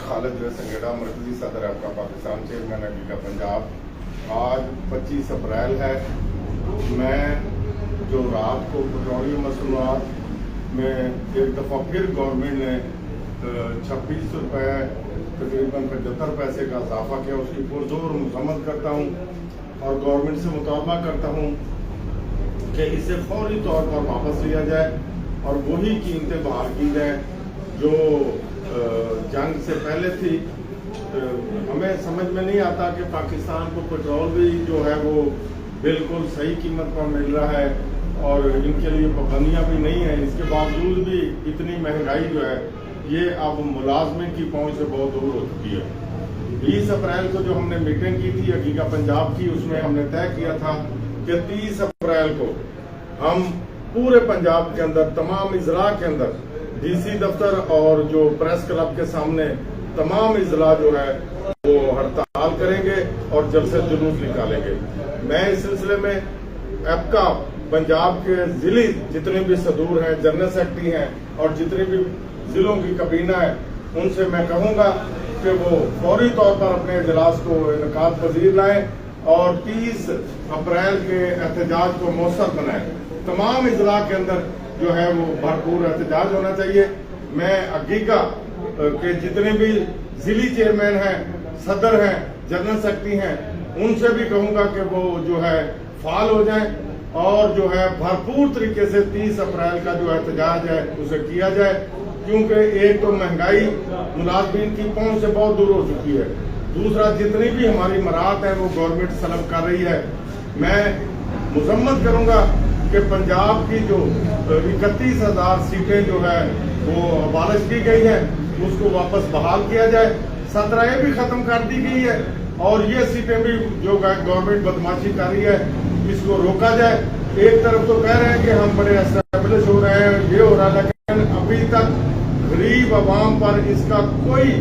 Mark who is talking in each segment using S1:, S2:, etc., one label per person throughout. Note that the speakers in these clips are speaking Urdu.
S1: خالد سنگیڑا مرکزی صدر آپ کا پاکستان چیئرمین حقیقہ پنجاب. آج 25 اپریل ہے. میں جو رات کو پیٹرولیم مصنوعات میں ایک دفعہ پھر گورنمنٹ نے 26 روپے تقریباً 75 پیسے کا اضافہ کیا، اس کی پرزور مذمت کرتا ہوں اور گورنمنٹ سے مطالبہ کرتا ہوں کہ اسے فوری طور پر واپس لیا جائے اور وہی قیمتیں بحال کی جائیں جو جنگ سے پہلے تھی. ہمیں سمجھ میں نہیں آتا کہ پاکستان کو پیٹرول بھی جو ہے وہ بالکل صحیح قیمت پر مل رہا ہے اور ان کے لیے پابندیاں بھی نہیں ہیں، اس کے باوجود بھی اتنی مہنگائی جو ہے یہ اب ملازمین کی پہنچ سے بہت دور ہو چکی ہے. 20 اپریل کو جو ہم نے میٹنگ کی تھی حقیقہ پنجاب کی، اس میں ہم نے طے کیا تھا کہ 30 اپریل کو ہم پورے پنجاب کے اندر تمام اضلاع کے اندر ڈی سی دفتر اور جو پریس کلب کے سامنے تمام اضلاع جو ہے وہ ہڑتال کریں گے اور جلسے جلوس نکالیں گے. میں اس سلسلے میں ایپکا پنجاب کے ضلعی جتنے بھی صدور ہیں، جنرل سیکرٹری ہیں اور جتنے بھی ضلعوں کی کابینہ ہے، ان سے میں کہوں گا کہ وہ فوری طور پر اپنے اجلاس کو انعقاد پذیر لائیں اور 30 اپریل کے احتجاج کو مؤثر بنائیں. تمام اضلاع کے اندر جو ہے وہ بھرپور احتجاج ہونا چاہیے. میں حقیقہ کے جتنے بھی ضلعی چیئرمین ہیں، صدر ہیں، جنرل سیکرٹری ہیں، ان سے بھی کہوں گا کہ وہ جو ہے فعال ہو جائیں اور جو ہے بھرپور طریقے سے 30 اپریل کا جو احتجاج ہے اسے کیا جائے، کیونکہ ایک تو مہنگائی ملازمین کی پہنچ سے بہت دور ہو چکی ہے، دوسرا جتنی بھی ہماری مراحت ہیں وہ گورنمنٹ سلب کر رہی ہے. میں مذمت کروں گا کہ پنجاب کی جو 31,000 سیٹیں جو ہے وہ ابالش کی گئی ہیں اس کو واپس بحال کیا جائے. 17 بھی ختم کر دی گئی ہے اور یہ سیٹیں بھی جو گورنمنٹ بدماشی کر رہی ہے اس کو روکا جائے. ایک طرف تو کہہ رہے ہیں کہ ہم بڑے اسٹیبلش ہو رہے ہیں، یہ ہو رہا ہے، لیکن ابھی تک غریب عوام پر اس کا کوئی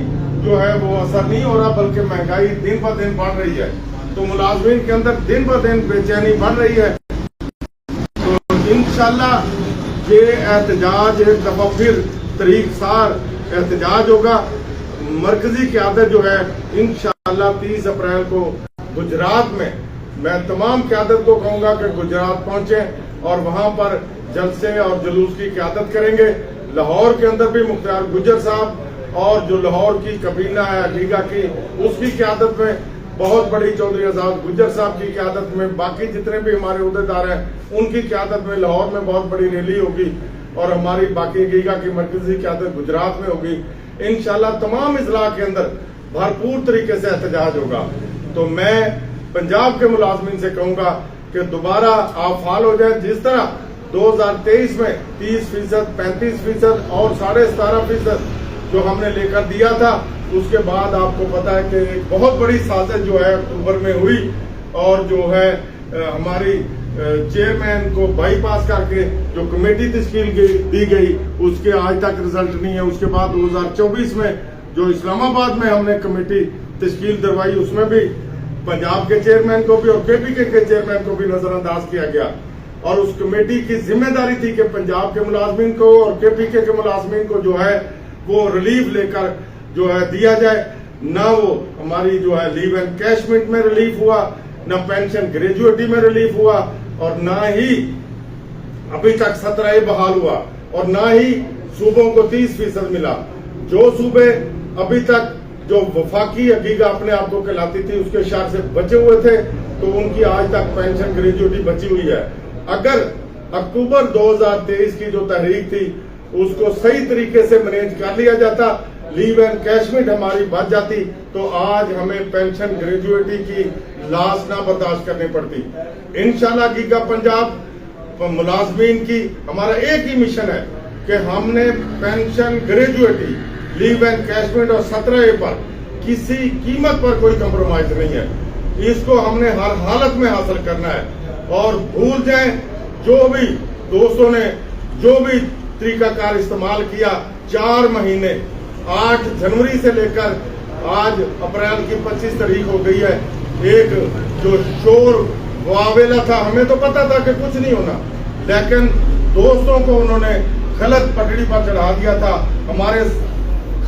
S1: جو ہے وہ اثر نہیں ہو رہا، بلکہ مہنگائی دن بہ دن بڑھ رہی ہے تو ملازمین کے اندر دن بہ دن بے چینی بڑھ رہی ہے. تو انشاءاللہ یہ احتجاج ایک دفعہ پھر طریق سار احتجاج ہوگا. مرکزی قیادت جو ہے انشاءاللہ 30 اپریل کو گجرات میں تمام قیادت کو کہوں گا کہ گجرات پہنچیں اور وہاں پر جلسے اور جلوس کی قیادت کریں گے. لاہور کے اندر بھی مختار گجر صاحب اور جو لاہور کی کابینہ ہے حقیقہ کی، اس کی قیادت میں بہت بڑی چودھری آزاد گجر صاحب کی قیادت میں، باقی جتنے بھی ہمارے عہدیدار ہیں ان کی قیادت میں لاہور میں بہت بڑی ریلی ہوگی اور ہماری باقی حقیقہ کی مرکزی قیادت گجرات میں ہوگی. انشاءاللہ تمام اضلاع کے اندر بھرپور طریقے سے احتجاج ہوگا. تو میں پنجاب کے ملازمین سے کہوں گا کہ دوبارہ آپ فعال ہو جائیں. جس طرح 2023 میں 30%، 35% اور 17.5% جو ہم نے لے کر دیا تھا، اس کے بعد آپ کو پتا ہے کہ ایک بہت بڑی سازش جو ہے اکتوبر میں ہوئی اور جو ہے ہماری چیئرمین کو بائی پاس کر کے جو کمیٹی تشکیل دی گئی اس کے آج تک رزلٹ نہیں ہے. اس کے بعد 2024 میں جو اسلام آباد میں ہم نے کمیٹی تشکیل دروائی، اس میں بھی پنجاب کے چیئرمین کو بھی اور کے پی کے چیئرمین کو بھی نظر انداز کیا گیا اور اس کمیٹی کی ذمہ داری تھی کہ پنجاب کے ملازمین کو اور کے پی کے ملازمین کو جو ہے وہ ریلیف لے کر جو ہے دیا جائے. نہ وہ ہماری جو ہے لیو اینڈ کیشمنٹ میں ریلیف ہوا، نہ پینشن گریجویٹی میں ریلیف ہوا اور نہ ہی ابھی تک 17 بحال ہوا اور نہ ہی صوبوں کو 30% ملا. جو صوبے ابھی تک جو وفاقی حقیقہ اپنے آپ کو کہلاتی تھی اس کے شہر سے بچے ہوئے تھے تو ان کی آج تک پینشن گریجویٹی بچی ہوئی ہے. اگر اکتوبر 2023 کی جو تحریک تھی اس کو صحیح طریقے سے مینیج کر لیا جاتا، لیو اینڈ کیشمنٹ ہماری بچ جاتی، تو آج ہمیں پینشن گریجویٹی کی لاس نہ برداشت کرنی پڑتی. انشاءاللہ حقیقہ پنجاب ملازمین کی ہمارا ایک ہی مشن ہے کہ ہم نے پینشن گریجویٹی، لیو اینڈ کیشمنٹ اور 17 پر کسی قیمت پر کوئی کمپرومائز نہیں ہے. اس کو ہم نے ہر حالت میں حاصل کرنا ہے. اور بھول جائیں جو بھی دوستوں نے جو بھی طریقہ کار استعمال کیا، 4 مہینے 8 جنوری سے لے کر آج اپریل کی 25 تاریخ ہو گئی ہے، ایک جو شور واویلا تھا، ہمیں تو پتا تھا کہ کچھ نہیں ہونا، لیکن دوستوں کو انہوں نے غلط پٹڑی پر چڑھا دیا تھا. ہمارے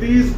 S1: 30